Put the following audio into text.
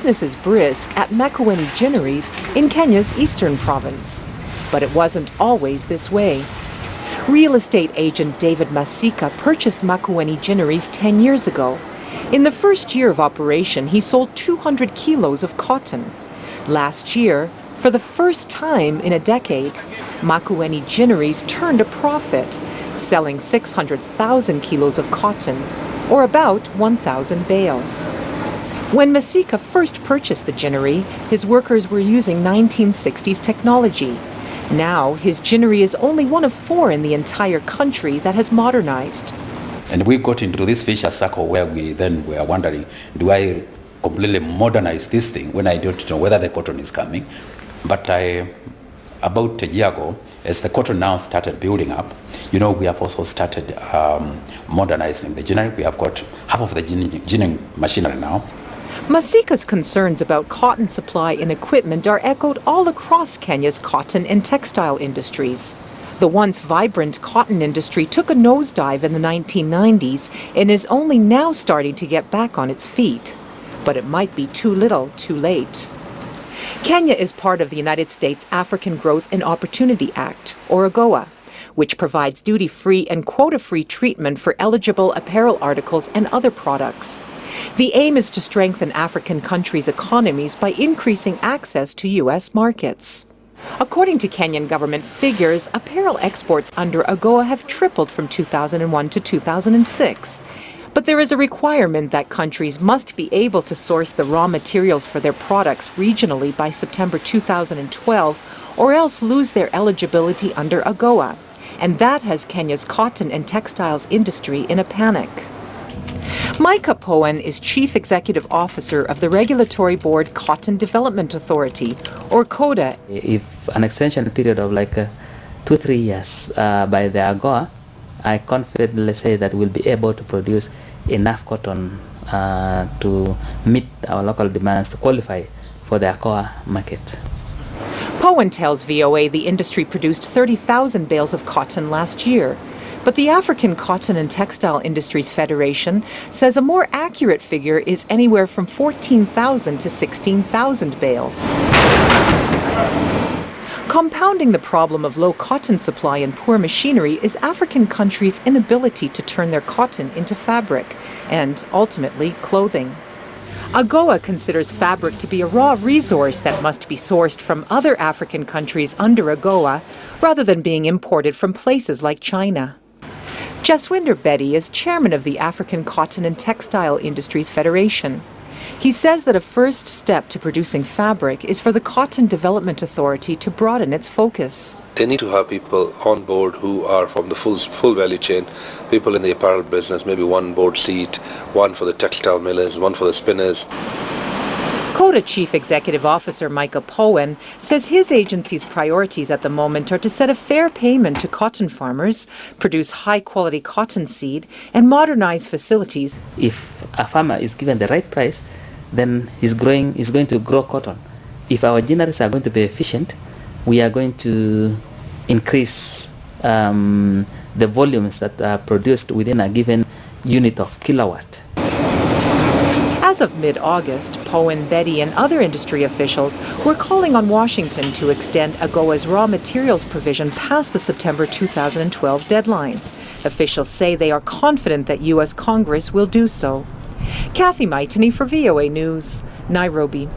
business is brisk at Makueni Ginneries in Kenya's eastern province. But it wasn't always this way. Real estate agent David Masika purchased Makueni Ginneries 10 years ago. In the first year of operation, he sold 200 kilos of cotton. Last year, for the first time in a decade, Makueni Ginneries turned a profit, selling 600,000 kilos of cotton, or about 1,000 bales. When Masika first purchased the ginnery, his workers were using 1960s technology. Now, his ginnery is only one of 4 in the entire country that has modernized. And we got into this vicious circle where we then were wondering, do I completely modernize this thing when I don't know whether the cotton is coming? But about a year ago, as the cotton now started building up, we have also started modernizing the ginnery. We have got half of the ginning machinery now. Masika's concerns about cotton supply and equipment are echoed all across Kenya's cotton and textile industries. The once vibrant cotton industry took a nosedive in the 1990s and is only now starting to get back on its feet. But it might be too little, too late. Kenya is part of the United States African Growth and Opportunity Act, or AGOA, which provides duty-free and quota-free treatment for eligible apparel articles and other products. The aim is to strengthen African countries' economies by increasing access to U.S. markets. According to Kenyan government figures, apparel exports under AGOA have tripled from 2001 to 2006. But there is a requirement that countries must be able to source the raw materials for their products regionally by September 2012, or else lose their eligibility under AGOA. And that has Kenya's cotton and textiles industry in a panic. Micah Poen is Chief Executive Officer of the Regulatory Board Cotton Development Authority, or CODA. If an extension period of 2-3 years by the AGOA, I confidently say that we'll be able to produce enough cotton to meet our local demands to qualify for the AGOA market. Poen tells VOA the industry produced 30,000 bales of cotton last year. But the African Cotton and Textile Industries Federation says a more accurate figure is anywhere from 14,000 to 16,000 bales. Compounding the problem of low cotton supply and poor machinery is African countries' inability to turn their cotton into fabric and, ultimately, clothing. AGOA considers fabric to be a raw resource that must be sourced from other African countries under AGOA rather than being imported from places like China. Jaswinder Bedi is chairman of the African Cotton and Textile Industries Federation. He says that a first step to producing fabric is for the Cotton Development Authority to broaden its focus. They need to have people on board who are from the full value chain, people in the apparel business, maybe one board seat, one for the textile millers, one for the spinners. CODA Chief Executive Officer Micah Poen says his agency's priorities at the moment are to set a fair payment to cotton farmers, produce high-quality cotton seed, and modernize facilities. If a farmer is given the right price, then he's going to grow cotton. If our ginneries are going to be efficient, we are going to increase the volumes that are produced within a given unit of kilowatt. As of mid-August, Poen, Bedi, and other industry officials were calling on Washington to extend AGOA's raw materials provision past the September 2012 deadline. Officials say they are confident that U.S. Congress will do so. Kathy Maitani for VOA News, Nairobi.